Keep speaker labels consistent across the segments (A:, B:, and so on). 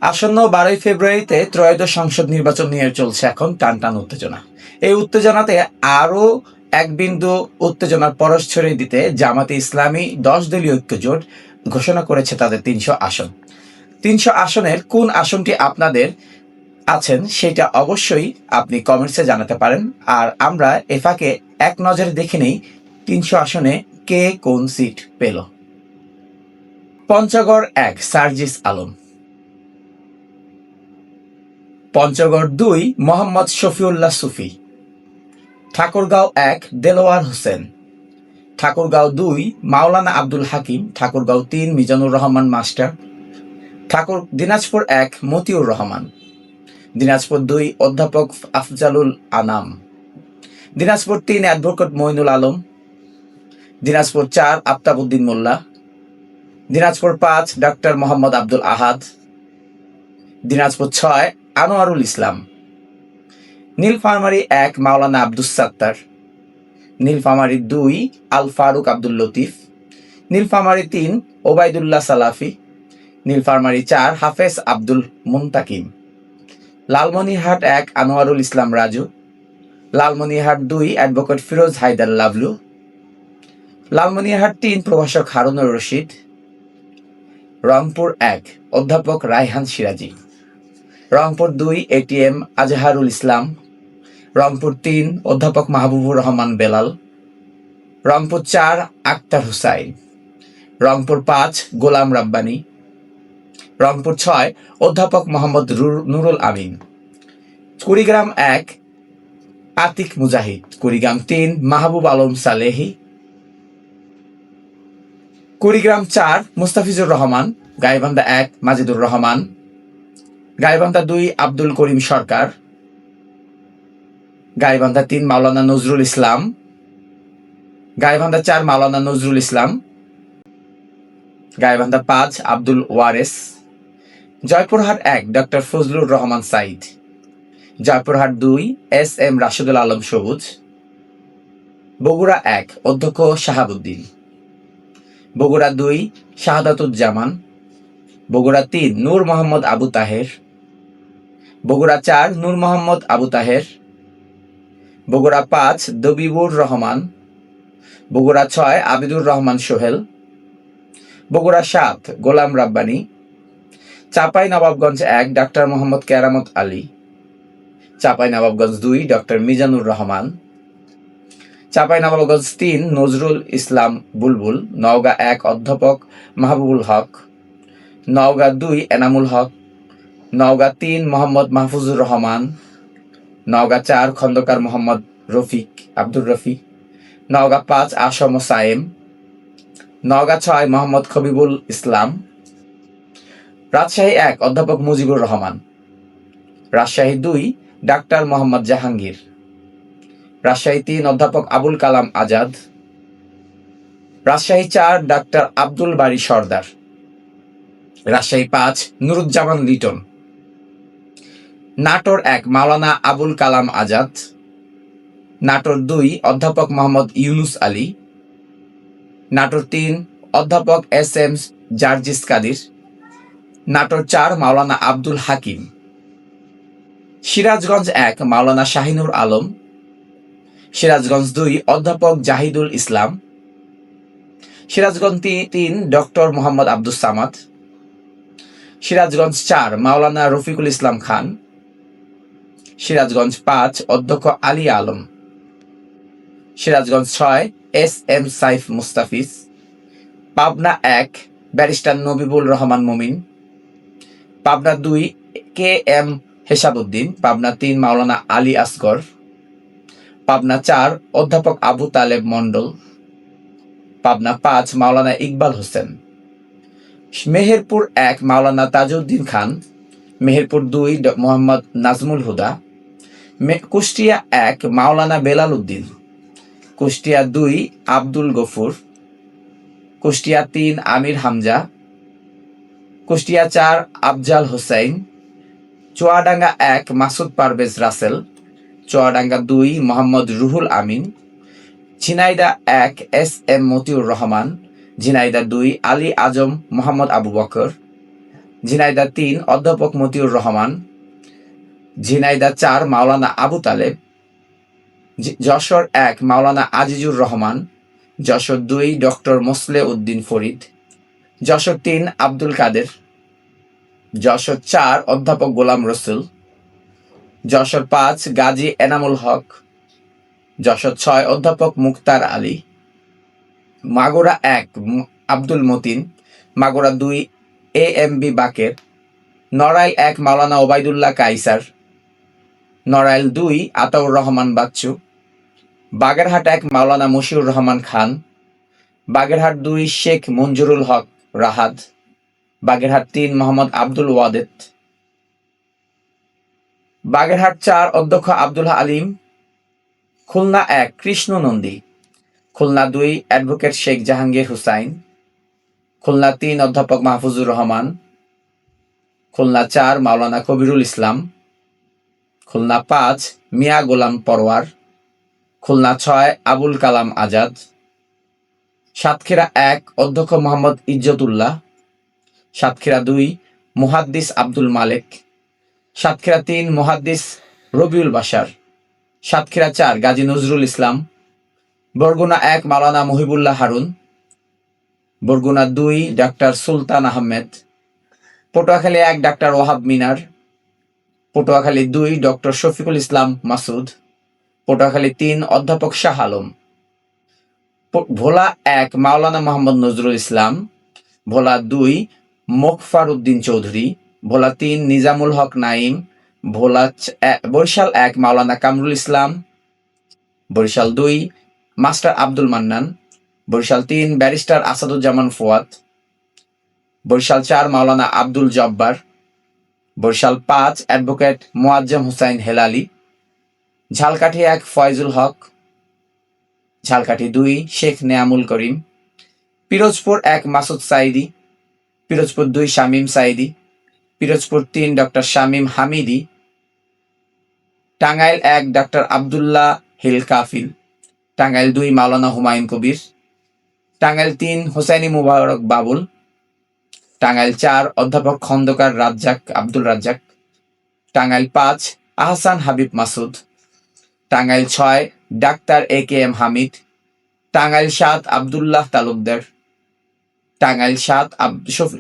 A: আসন্ন 12ই ফেব্রুয়ারিতে ত্রয়োদশ সংসদ নির্বাচন নিয়ে চলছে এখন টানটান উত্তেজনা। এই উত্তেজনাতে আরও এক বিন্দু উত্তেজনার পরশ ছড়িয়ে দিতে জামাতে ইসলামী 10 দলীয় ঐক্যজোট ঘোষণা করেছে তাদের 300 আসন। 300 আসনের কোন আসনটি আপনাদের আছেন সেটা অবশ্যই আপনি কমেন্টসে জানাতে পারেন। আর আমরা এফাকে এক নজরে দেখে নেই 300 আসনে কে কোন সিট পেল। পঞ্চগড় 1 সার্জিস আলম, পঞ্চগড় 2 মোহাম্মদ শফিউল্লাহ সুফি, ঠাকুরগাঁও 1 দেলোয়ার হোসেন, ঠাকুরগাঁও 2 মাওলানা আব্দুল হাকিম, ঠাকুরগাঁও 3 মিজানুর রহমান মাস্টার, দিনাজপুর 1 মতিউর রহমান, দিনাজপুর 2 অধ্যাপক আফজালুল আনাম, দিনাজপুর 3 অ্যাডভোকেট মইনুল আলম, দিনাজপুর 4 আফতাবউদ্দিন মোল্লা, দিনাজপুর 5 ডক্টর মোহাম্মদ আব্দুল আহাদ, দিনাজপুর 6 আনোয়ারুল ইসলাম, নীলফামারী 1 মাওলানা আব্দুস সাত্তার, নীলফামারী 2 আল ফারুক আব্দুল লতিফ, নীলফামারী 3 ওবায়দুল্লাহ সালাফি, নীলফামারী 4 হাফেজ আব্দুল মুনতাকিম, লালমনিরহাট 1 আনোয়ারুল ইসলাম রাজু, লালমনিরহাট 2 অ্যাডভোকেট ফিরোজ হায়দার লাভলু, লালমনিরহাট 3 প্রভাষক হারুনুর রশিদ, রংপুর 1 অধ্যাপক রায়হান সিরাজি, রংপুর 2 এটিএম আজহারুল ইসলাম, রংপুর 3 অধ্যাপক মাহবুবুর রহমান বেলাল, রংপুর 4 আক্তার হুসাইন, রংপুর 5 গোলাম রাব্বানী, রংপুর 6 অধ্যাপক Mohammad Nurul Amin, Kurigram 1 Atik Mujahid, Kurigram 3 Mahbub Alam Salehi, Kurigram 4 Mustafizur Rahman, Gaibandha 1 Majidur Rahman, Gaibandha 2 Abdul Karim Sarkar, Gaibandha 3 Maulana Nazrul Islam, Gaibandha 4 Maulana Nazrul Islam, Gaibandha 5 Abdul Wares, Joypurhat 1 doctor Fazlur Rahman Saeed, Joypurhat 2 S M Rashedul Alam Sabuj, Bogura 1 অধ্যক্ষ শাহাবুদ্দিন, বগুড়া 2 শাহাদাতুজ্জামান, বগুড়া 3 নূর মোহাম্মদ আবু তাহের, বগুড়া 4 নূর মোহাম্মদ আবু তাহের, বগুড়া 5 দবিবুর রহমান, বগুড়া 6 আবিদুর রহমান সোহেল, বগুড়া 7 গোলাম রাব্বানী, চাঁপাইনবাবগঞ্জ 1 ডাক্তার মোহাম্মদ কেরামত আলী, চাঁপাইনবাবগঞ্জ 2 ডক্টর মিজানুর রহমান, চাঁপাইনবাবগঞ্জ 3 নজরুল ইসলাম বুলবুল, নওগাঁ 1 অধ্যাপক মাহবুবুল হক, নওগাঁ 2 এনামুল হক, নওগাঁ 3 মোহাম্মদ মাহফুজুর রহমান, নওগাঁ 4 খন্দকার মোহাম্মদ আব্দুর রফিক, নওগাঁ 5 আসম সায়েম, নওগাঁ 6 মোহাম্মদ খবিবুল ইসলাম, রাজশাহী 1 অধ্যাপক মুজিবুর রহমান, রাজশাহী 2 ডাক্তার মোহাম্মদ জাহাঙ্গীর, রাজশাহী 3 অধ্যাপক আবুল কালাম আজাদ, রাজশাহী 4 ডাক্তার আব্দুল বারী সর্দার, রাজশাহী 5 নুরুজ্জামান লিটন, নাটোর 1 মাওলানা আবুল কালাম আজাদ, নাটোর 2 অধ্যাপক মোহাম্মদ ইউনুস আলী, নাটোর 3 অধ্যাপক এস এম জার্জিস কাদির, নাটোর 4 মাওলানা আব্দুল হাকিম, সিরাজগঞ্জ 1 মাওলানা শাহিনুর আলম, সিরাজগঞ্জ 2 অধ্যাপক জাহিদুল ইসলাম, সিরাজগঞ্জ 3 ডক্টর মোহাম্মদ আব্দুস সামাদ, সিরাজগঞ্জ 4 মাওলানা রফিকুল ইসলাম খান, সিরাজগঞ্জ 5 অধ্যক্ষ Ali Alam, Sirajganj 6 S M Saif Mustafiz, Pabna 1 barrister Nabibul Rahman Mumin, Pabna 2 K M Hesabuddin, Pabna 3 Maulana Ali Asgar, Pabna 4 অধ্যাপক আবু তালেব মন্ডল, পাবনা 5 মাওলানা ইকবাল হোসেন, মেহেরপুর 1 মাওলানা তাজউদ্দিন খান, মেহেরপুর 2 মোহাম্মদ নাজমুল হুদা, কুষ্টিয়া 1 মাওলানা বেলাল উদ্দিন, কুষ্টিয়া 2 আব্দুল গফুর, কুষ্টিয়া 3 আমির হামজা, কুষ্টিয়া 4 আফজাল হোসেন, চুয়াডাঙ্গা 1 মাসুদ পারভেজ রাসেল, চুয়াডাঙ্গা 2 মোহাম্মদ রুহুল আমিন, ঝিনাইদা 1 এস এম মতিউর রহমান, ঝিনাইদা 2 আলী আজম মোহাম্মদ আবু বকর, ঝিনাইদহ 3 অধ্যাপক মতিউর রহমান, ঝিনাইদহ 4 মাওলানা আবু তালেব, যশোর 1 মাওলানা আজিজুর রহমান, যশোর 2 ডক্টর মোসলে উদ্দিন ফরিদ, যশোর 3 আব্দুল কাদের, যশোর 4 অধ্যাপক গোলাম রসুল, যশোর 5 গাজী এনামুল হক, যশোর 6 অধ্যাপক মুক্তার আলী, মাগুরা 1 আব্দুল মতিন, মাগুরা 2 AMB বাকের, নড়াইল 1 মাওলানা ওবায়দুল্লাহ কাইসার, নড়াইল 2 আতাউর রহমান বাচ্চু, বাগেরহাট 1 মাওলানা মশিউর রহমান খান, বাগেরহাট 2 শেখ মঞ্জুরুল হক রাহাত, বাগেরহাট 3 মোহাম্মদ আব্দুল ওয়াদেদ, বাগেরহাট 4 অধ্যক্ষ আব্দুল আলিম, খুলনা 1 কৃষ্ণ নন্দী, খুলনা 2 অ্যাডভোকেট শেখ জাহাঙ্গীর হুসাইন, খুলনা 3 অধ্যাপক মাহফুজুর রহমান, খুলনা 4 মাওলানা কবিরুল ইসলাম, খুলনা 5 মিয়া গোলাম পরওয়ার, খুলনা 6 আবুল কালাম আজাদ, সাতক্ষীরা 1 অধ্যক্ষ মোহাম্মদ ইজ্জতুল্লাহ, সাতক্ষীরা 2 মুহাদ্দিস আব্দুল মালেক, সাতক্ষীরা 3 মুহাদ্দিস রবিউল বাশার, সাতক্ষীরা 4 গাজী নজরুল ইসলাম, বরগুনা 1 মাওলানা মুহিবুল্লাহ হারুন, বরগুনা 2 ডাক্তার সুলতান আহমেদ, পটুয়াখালী 1 ডাক্তার ওয়াহাব মিনার, পটুয়াখালী 2 ডক্টর শফিকুল ইসলাম মাসুদ, পটুয়াখালী 3 অধ্যাপক শাহ আলম, ভোলা 1 মাওলানা মোহাম্মদ নজরুল ইসলাম, ভোলা 2 মোকফার উদ্দিন চৌধুরী, ভোলা 3 নিজামুল হক নাইম, বরিশাল 1 মাওলানা কামরুল ইসলাম, বরিশাল 2 মাস্টার আব্দুল মান্নান, বরিশাল 3 ব্যারিস্টার আসাদুজ্জামান ফুয়াদ, বরিশাল 4 মাওলানা Abdul Jabbar, Barishal 5 advocate Moazzem Hossain Helali, Jhalokathi 1 Faizul Haque, Jhalokathi 2 Sheikh Neamul Karim, Pirojpur 1 Masud Saidi, Pirojpur 2 Shamim Saidi, Pirojpur 3 doctor Shamim Hamidi, Tangail 1 doctor Abdullah Hil Kafil, Tangail 2 Maulana Humayun Kabir, Tangail 3 Hossaini Mubarak Babul, Tangail 4 অধ্যাপক খন্দকার আব্দুল রাজ্জাক, টাঙ্গাইল 5 আহসান হাবিব মাসুদ, টাঙ্গাইল 6 ডাক্তার AKM হামিদ, টাঙ্গাইল 7 আবদুল্লাহ তালুকদার, টাঙ্গাইল 7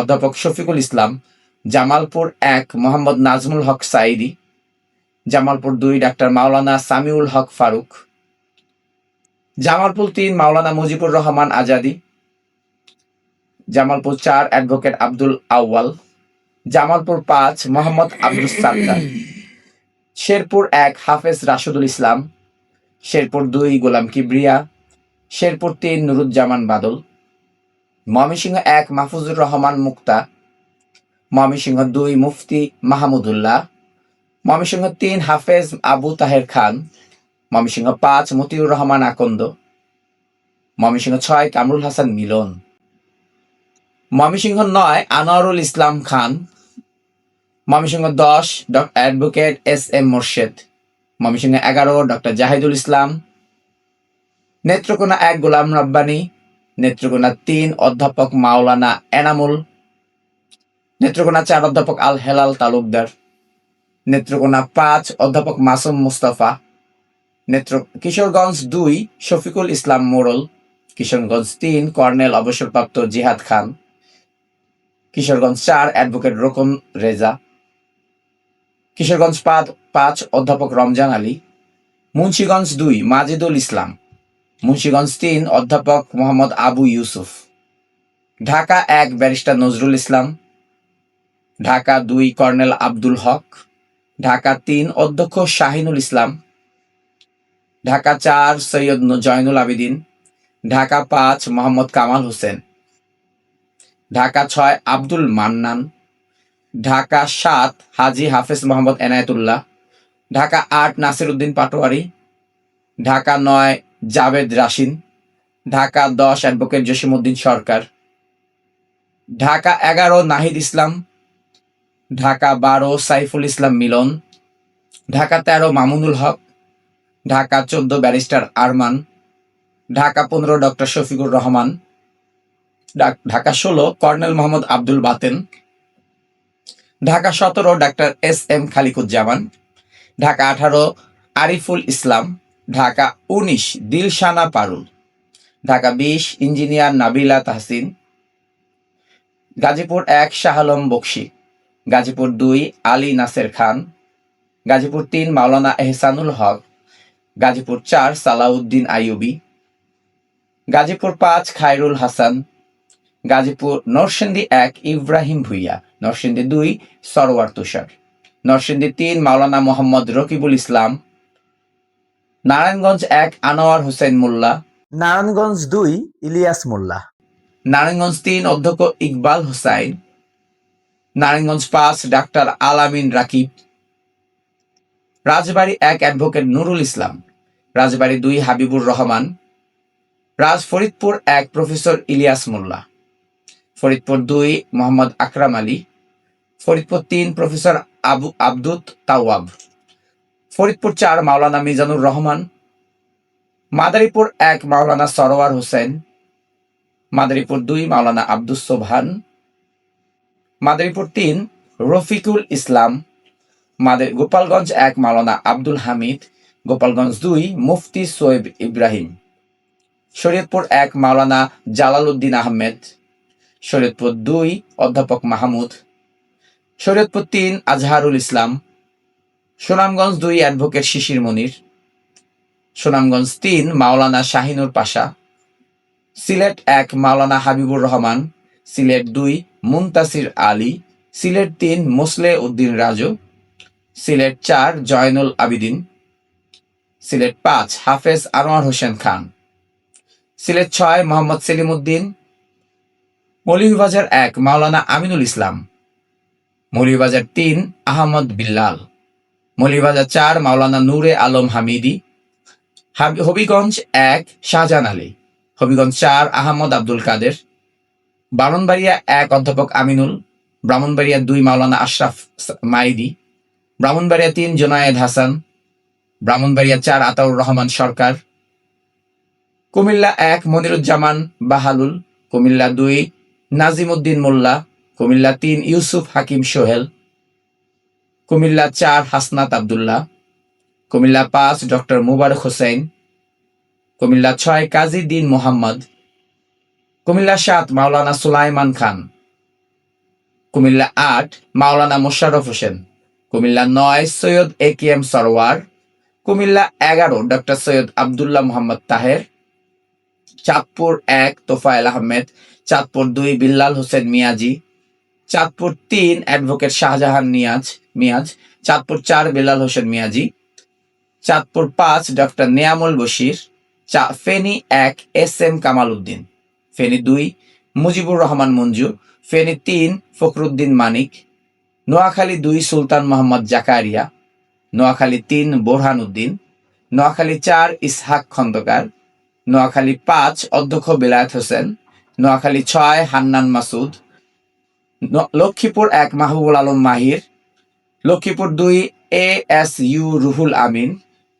A: অধ্যাপক শফিকুল ইসলাম, জামালপুর 1 মোহাম্মদ নাজমুল হক সাইদি, জামালপুর 2 ডাক্তার মাওলানা সামিউল হক ফারুক, জামালপুর 3 মাওলানা মুজিবুর রহমান আজাদি, জামালপুর 4 অ্যাডভোকেট আব্দুল আউয়াল, জামালপুর 5 মোহাম্মদ আব্দুল সাত্তার, শেরপুর 1 হাফেজ রাশেদুল ইসলাম, শেরপুর 2 গোলাম কিবরিয়া, শেরপুর 3 নুরুজ্জামান বাদল, ময়মনসিংহ 1 মাহফুজুর রহমান মুক্তা, ময়মনসিংহ 2 মুফতি Mahmudullah, Mymensingh 3 Hafez Abu Taher Khan, Mymensingh 5 Motiur Rahman Akand, Mymensingh 6 Kamrul Hasan Milon, Mymensingh 9 Anwarul Islam Khan, Mymensingh 10 advocate SM Morshed, Mymensingh 11 doctor Zahidul Islam, Netrokona 1 Golam Rabbani, Netrokona 3 অধ্যাপক মাওলানা এনামুল, নেত্রকোনা 4 অধ্যাপক আল হেলাল তালুকদার, নেত্রকোনা 5 অধ্যাপক মাসুম মুস্তাফা, কিশোরগঞ্জ 2 শফিকুল ইসলাম মোড়ল, কিশোরগঞ্জ 3 কর্নেল অবসরপ্রাপ্ত জিহাদ খান, কিশোরগঞ্জ 4 অ্যাডভোকেট রোকন রেজা, কিশোরগঞ্জ 5 অধ্যাপক রমজান আলী, মুন্সিগঞ্জ 2 মাজিদুল ইসলাম, মুন্সিগঞ্জ 3 অধ্যাপক মোহাম্মদ আবু ইউসুফ, ঢাকা 1 ব্যারিস্টার নজরুল ইসলাম, ঢাকা 2 কর্নেল আব্দুল হক, ঢাকা 3 অধ্যক্ষ শাহিনুল ইসলাম, Dhaka 4 Syed Zainul Abedin, Dhaka 5 Mohammad Kamal Hossain, Dhaka 6 Abdul Mannan, Dhaka 7 Haji Hafez Mohammad Enayetullah, Dhaka 8 Nasir Uddin Patwari, Dhaka 9 Javed Rashin, Dhaka 10 advocate Jasimuddin Sarkar, Dhaka 11 Nahid Islam, Dhaka 12 Saiful Islam Milon, Dhaka 13 Mamunul Haque, Dhaka 14 barrister Arman, Dhaka 15 doctor Shafiqur Rahman, Dhaka 16 colonel Mohammad Abdul Baten, Dhaka 17 ডাক্তার SM খালিকুজ্জামান, ঢাকা 18 আরিফুল ইসলাম, ঢাকা 19 দিলশানা পারুল, ঢাকা 20 ইঞ্জিনিয়ার নাবিলা তাহসিন, গাজীপুর 1 শাহ আলম বকশী, গাজীপুর 2 আলী নাসের খান, গাজীপুর 3 মাওলানা এহসানুল হক, গাজীপুর 4 সালাউদ্দিন আইয়ুবী, গাজীপুর 5 খায়রুল হাসান, গাজীপুর নরসিংদী 1 ইব্রাহিম ভুইয়া, নরসিংদী 2 সরওয়ার তুষার, নরসিংদী 3 মাওলানা মোহাম্মদ রকিবুল ইসলাম, নারায়ণগঞ্জ 1 আনোয়ার হোসেন মোল্লা,
B: নারায়ণগঞ্জ 2 ইলিয়াস মোল্লা,
A: নারায়ণগঞ্জ 3 অধ্যক্ষ ইকবাল হোসাইন, নারায়ণগঞ্জ 5 ডাক্তার আলামিন রাকিব, রাজবাড়ী 1 অ্যাডভোকেট নুরুল ইসলাম, রাজবাড়ী 2 হাবিবুর রহমান, ফরিদপুর 1 প্রফেসর ইলিয়াস মোল্লা, ফরিদপুর 2 মোহাম্মদ আকরাম আলী, ফরিদপুর 3 প্রফেসর আব্দুত তাওয়াব, ফরিদপুর 4 মাওলানা মিজানুর রহমান, মাদারীপুর 1 মাওলানা সরওয়ার হোসেন, মাদারীপুর 2 মাওলানা আব্দুস সোবহান, মাদারীপুর 3 রফিকুল ইসলাম, গোপালগঞ্জ 1 মাওলানা আব্দুল হামিদ, গোপালগঞ্জ 2 মুফতি সোয়েব ইব্রাহিম, শরীয়তপুর 1 মাওলানা জালালউদ্দিন আহমেদ, শরীয়তপুর 2 অধ্যাপক মাহমুদ, শরীয়তপুর 3 আজহারুল ইসলাম, সুনামগঞ্জ 2 অ্যাডভোকেট শিশির মনির, সুনামগঞ্জ 3 মাওলানা শাহিনুর পাশা, সিলেট 1 মাওলানা হাবিবুর রহমান, সিলেট 2 মুনতাসির আলী, সিলেট 3 মোসলে উদ্দিন রাজু, সিলেট 4 জয়নুল আবিদিন, সিলেট 5 হাফেজ আনোয়ার হোসেন খান, সিলেট 6 মোহাম্মদ সেলিম উদ্দিন, মৌলভীবাজার 1 মাওলানা আমিনুল ইসলাম, মৌলভীবাজার 3 আহমদ বিল্লাল, মৌলভীবাজার 4 মাওলানা নূরে আলম হামিদি, হবিগঞ্জ 1 শাহজাহান আলী, হবিগঞ্জ 4 আহমদ আব্দুল কাদের, ব্রাহ্মণবাড়িয়া 1 অধ্যাপক আমিনুল, ব্রাহ্মণবাড়িয়া 2 মাওলানা আশরাফ মাইদি, ব্রাহ্মণবাড়িয়া 3 জোনায়েদ হাসান, ব্রাহ্মণবাড়িয়া 4 আতাউর রহমান সরকার, Comilla 1 Moniruzzaman Bahalul, Comilla 2 Nazim Uddin Molla, Comilla 3 Yusuf Hakim Sohel, Cumilla 4 Hasnat Abdullah, Cumilla 5 doctor Mubarak Hossain, Cumilla 6 Kazi Deen Mohammad, Cumilla 7 Maulana Sulaiman Khan, Cumilla 8 Maulana Mosharraf Hossain, Cumilla 9 Syed AKM Sarwar, Cumilla 11 doctor Syed Abdullah Mohammad Taher, Chandpur 1 Tofail Ahmed, Chandpur 2 Billal Hossain Miazi, Chandpur 3 advocate Shahjahan Miaz, Chandpur 4 Billal Hossain Miazi, Chandpur 5 doctor Niamul Bashir, Feni 1 SM Kamal Uddin, Feni 2 Mujibur Rahman Manju, Feni 3 Fakhruddin মানিক, নোয়াখালী 2 সুলতান মোহাম্মদ জাকারিয়া, নোয়াখালী 3 বোরহান উদ্দিন, নোয়াখালী 4 ইসহাক খন্দকার, নোয়াখালী 5 অধ্যক্ষ বেলায়েত হোসেন, নোয়াখালী 6 হান্নান মাসুদ, লক্ষ্মীপুর 1 মাহবুবুল আলম মাহির, Lakshmipur 2 ASU Ruhul Amin,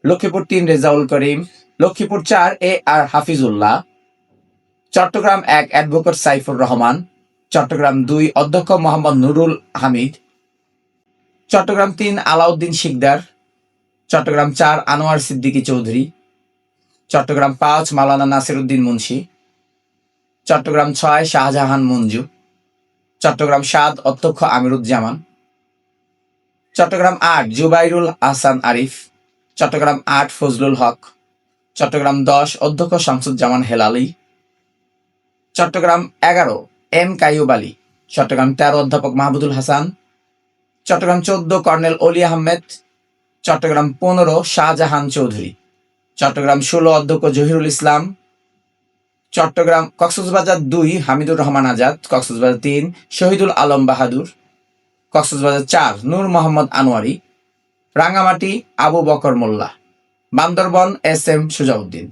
A: Lakshmipur 3 Rezaul Karim, Lakshmipur 4 AR Hafizullah, Chittagong 1 advocate Saifur Rahman, Chittagong 2 অধ্যক্ষ মোহাম্মদ নুরুল হামিদ, চট্টগ্রাম 3 আলাউদ্দিন শিকদার, চট্টগ্রাম 4 আনোয়ার সিদ্দিকী চৌধুরী, চট্টগ্রাম 5 মাওলানা নাসিরউদ্দিন মুন্সি, চট্টগ্রাম 6 শাহজাহান মঞ্জু, চট্টগ্রাম 7 অধ্যক্ষ আমিরুজ্জামান, চট্টগ্রাম 8 জুবাইরুল আহসান আরিফ, চট্টগ্রাম 8 ফজলুল হক, চট্টগ্রাম 10 অধ্যক্ষ শামসুজ্জামান হেলালি, চট্টগ্রাম 11 M কাইয়ুব আলী, চট্টগ্রাম 13 অধ্যাপক মাহমুদুল হাসান, চট্টগ্রাম 14 কর্নেল অলি আহমেদ, চট্টগ্রাম 15 শাহজাহান চৌধুরী, চট্টগ্রাম 16 অধ্যক্ষ জহিরুল ইসলাম, চট্টগ্রাম কক্সবাজার 2 হামিদুর রহমান আজাদ, কক্সবাজার 3 শহীদুল আলম বাহাদুর, কক্সবাজার 4 নূর মোহাম্মদ আনোয়ারি, রাঙ্গামাটি আবু বকর মোল্লা, বান্দরবন SM সুজাউদ্দিন।